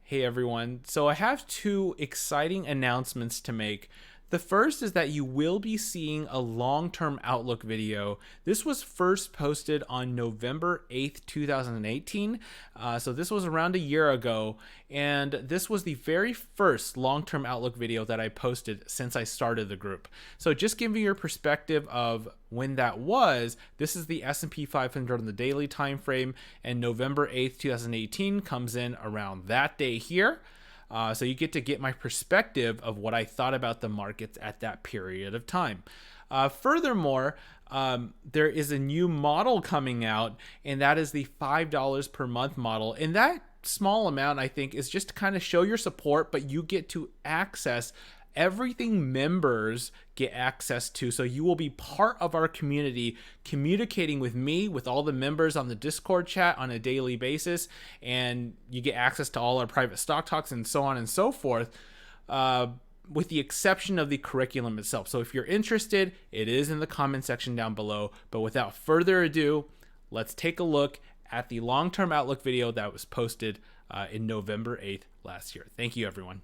Hey everyone, so I have two exciting announcements to make. The first is that you will be seeing a long-term outlook video. This was first posted on November 8th, 2018. So this was around a year ago, and this was the very first long-term outlook video that I posted since I started the group. So just giving you a perspective of when that was, this is the S&P 500 on the daily time frame, and November 8th, 2018 comes in around that day here. So you get my perspective of what I thought about the markets at that period of time. Furthermore, there is a new model coming out, and that is the $5 per month model. And that small amount, I think, is just to kind of show your support, but you get to access everything members get access to. So you will be part of our community, communicating with me, with all the members on the Discord chat on a daily basis, and you get access to all our private stock talks and so on and so forth, with the exception of the curriculum itself. So if you're interested, it is in the comment section down below. But without further ado, let's take a look at the long-term outlook video that was posted in November 8th last year. Thank you, everyone.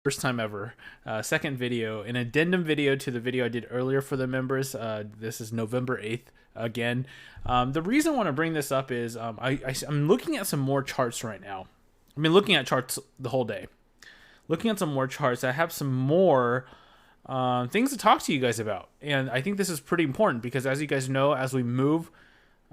First time ever. Second video, an addendum video to the video I did earlier for the members. This is November 8th again. The reason I want to bring this up is I'm looking at some more charts right now. I've been looking at charts the whole day. Looking at some more charts. I have some more things to talk to you guys about. And I think this is pretty important because, as you guys know, as we move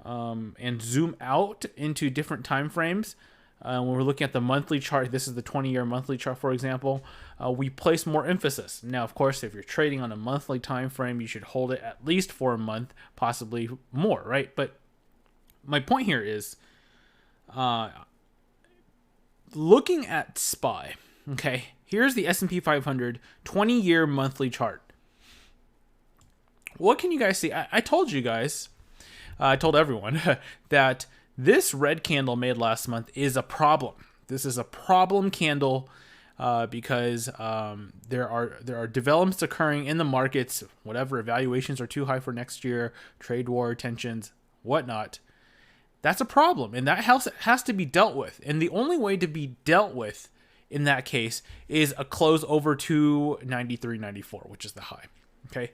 and zoom out into different time frames, when we're looking at the monthly chart, this is the 20-year monthly chart, for example, we place more emphasis. Now, of course, if you're trading on a monthly time frame, you should hold it at least for a month, possibly more, right? But my point here is looking at SPY, okay? Here's the S&P 500 20-year monthly chart. What can you guys see? I told you guys, I told everyone that this red candle made last month is a problem. This is a problem candle because there are developments occurring in the markets, whatever, evaluations are too high for next year, trade war tensions, whatnot. That's a problem, and that has to be dealt with. And the only way to be dealt with in that case is a close over 293.94, which is the high. Okay.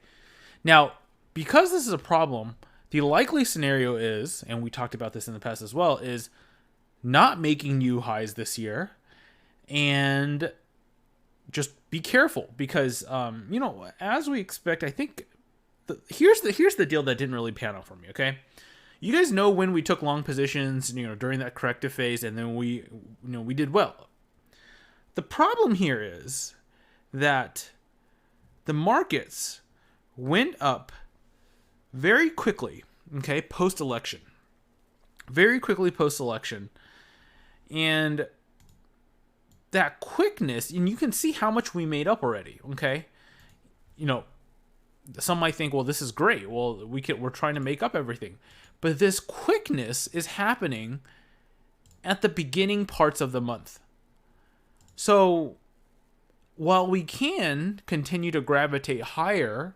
Now, because this is a problem, the likely scenario is, and we talked about this in the past as well, is not making new highs this year, and just be careful because, as we expect, I think here's the deal that didn't really pan out for me. Okay, you guys know when we took long positions, during that corrective phase, and then we did well. The problem here is that the markets went up very quickly, okay, post-election. Very quickly post-election. And that quickness, and you can see how much we made up already, okay? Some might think, well, this is great. Well, we're trying to make up everything. But this quickness is happening at the beginning parts of the month. So while we can continue to gravitate higher,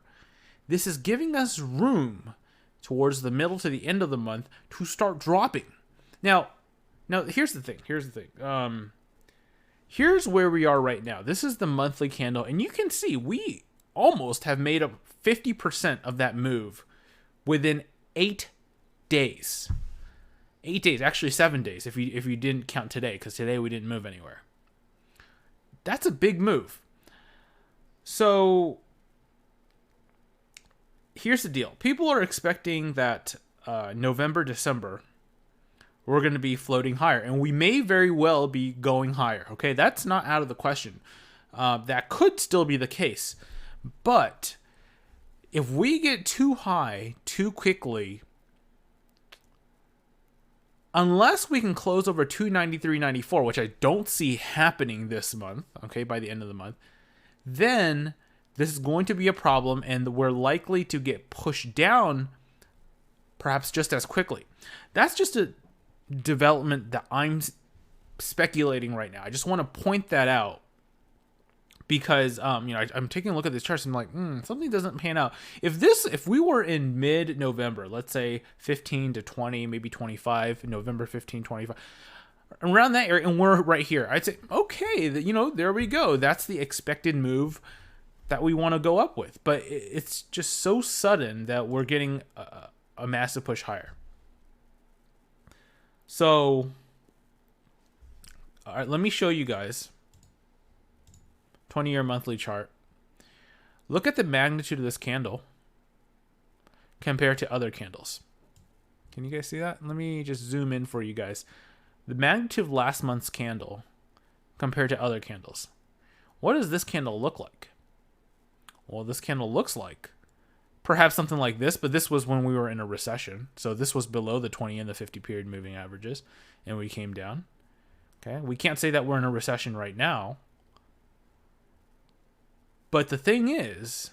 this is giving us room towards the middle to the end of the month to start dropping. Now here's the thing. Here's where we are right now. This is the monthly candle, and you can see we almost have made up 50% of that move within 8 days. 8 days, actually 7 days if you didn't count today, because today we didn't move anywhere. That's a big move. So here's the deal. People are expecting that November, December, we're going to be floating higher. And we may very well be going higher. Okay, that's not out of the question. That could still be the case. But if we get too high too quickly, unless we can close over 293.94, which I don't see happening this month, okay, by the end of the month, then This is going to be a problem, and we're likely to get pushed down perhaps just as quickly. That's just a development that I'm speculating right now. I just want to point that out because I'm taking a look at this chart and I'm like, something doesn't pan out. If we were in mid-November, let's say 15 to 20, maybe 25, November 15, 25, around that area, and we're right here, I'd say, okay, there we go. That's the expected move that we want to go up with. But it's just so sudden that we're getting a massive push higher. So, all right, let me show you guys 20-year monthly chart. Look at the magnitude of this candle compared to other candles. Can you guys see that? Let me just zoom in for you guys. The magnitude of last month's candle compared to other candles. What does this candle look like? Well, this candle looks like perhaps something like this, but this was when we were in a recession. So this was below the 20 and the 50 period moving averages, and we came down. Okay, we can't say that we're in a recession right now. But the thing is,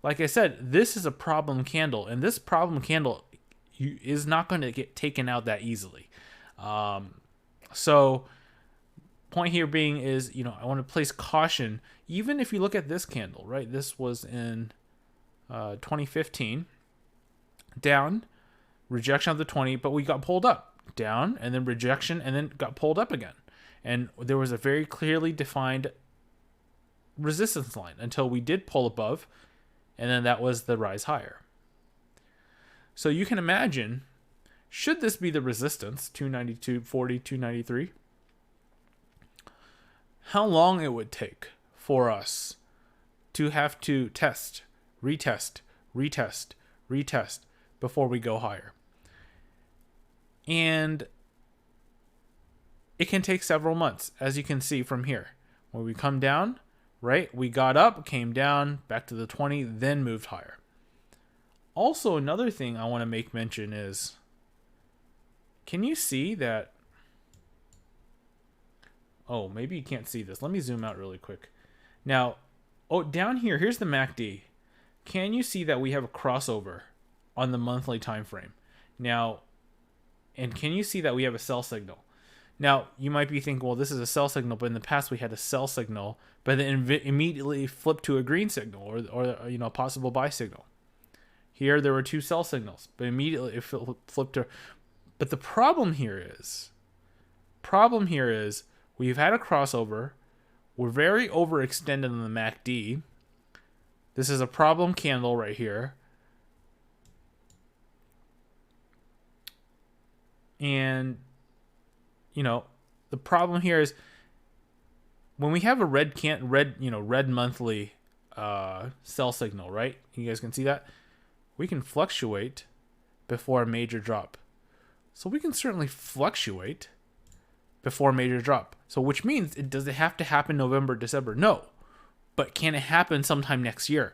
like I said, this is a problem candle, and this problem candle is not going to get taken out that easily. So point here being is, I want to place caution. Even if you look at this candle, right? This was in 2015, down, rejection of the 20, but we got pulled up, down, and then rejection, and then got pulled up again. And there was a very clearly defined resistance line until we did pull above, and then that was the rise higher. So you can imagine, should this be the resistance, 292.40, 293, how long it would take for us to have to test, retest, retest, retest before we go higher. And it can take several months, as you can see from here. When we come down, right, we got up, came down, back to the 20, then moved higher. Also, another thing I want to make mention is, can you see that? Oh, maybe you can't see this. Let me zoom out really quick. Now, down here, here's the MACD. Can you see that we have a crossover on the monthly time frame? Now, and can you see that we have a sell signal? Now, you might be thinking, well, this is a sell signal, but in the past we had a sell signal, but then immediately flipped to a green signal or a possible buy signal. Here, there were two sell signals, but immediately it flipped to. But the problem here is we've had a crossover. We're very overextended on the MACD. This is a problem candle right here. And, the problem here is when we have a red monthly sell signal, right? You guys can see that? We can fluctuate before a major drop. So we can certainly fluctuate before a major drop. So which means, does it have to happen November, December? No. But can it happen sometime next year?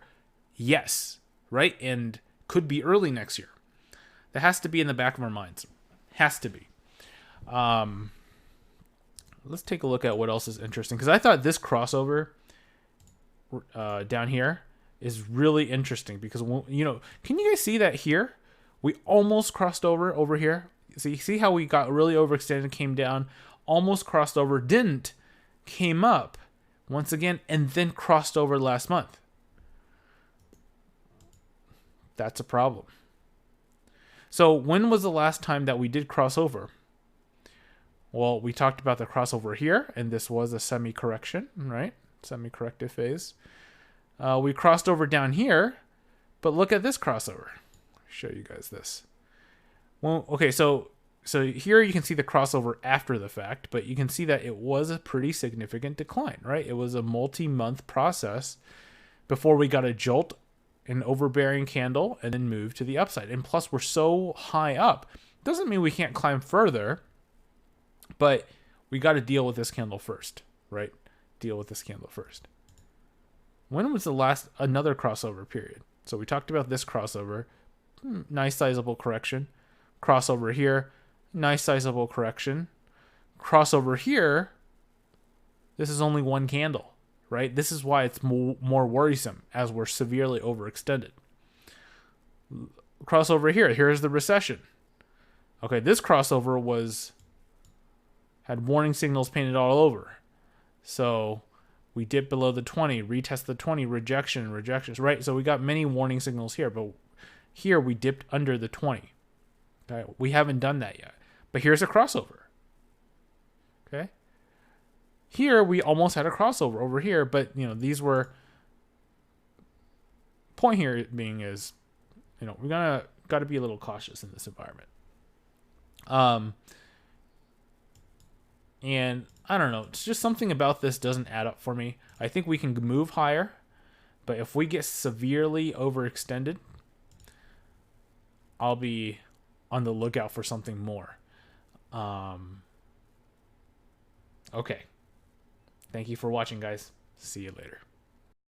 Yes. Right? And could be early next year. That has to be in the back of our minds. Has to be. Let's take a look at what else is interesting. Because I thought this crossover down here is really interesting. Because, can you guys see that here? We almost crossed over here. See how we got really overextended, came down, almost crossed over, didn't, came up once again, and then crossed over last month. That's a problem. So when was the last time that we did cross over? Well, we talked about the crossover here, and this was a semi-correction, right? Semi-corrective phase. We crossed over down here, but look at this crossover. I'll show you guys this. Well, okay, so here you can see the crossover after the fact, but you can see that it was a pretty significant decline, right? It was a multi-month process before we got a jolt, an overbearing candle, and then moved to the upside. And plus, we're so high up. Doesn't mean we can't climb further, but we got to deal with this candle first, right? Deal with this candle first. When was the last another crossover period? So we talked about this crossover. Nice sizable correction. Crossover here. Nice sizable correction. Crossover here. This is only one candle, right? This is why it's more worrisome as we're severely overextended. Crossover here. Here's the recession. Okay, this crossover had warning signals painted all over. So we dip below the 20, retest the 20, rejections, right? So we got many warning signals here, but here we dipped under the 20. Okay, we haven't done that yet. But here's a crossover. Okay? Here we almost had a crossover over here, but these were, point here being is, we're got to be a little cautious in this environment. And I don't know, it's just something about this doesn't add up for me. I think we can move higher, but if we get severely overextended, I'll be on the lookout for something more. Okay. Thank you for watching, guys. See you later.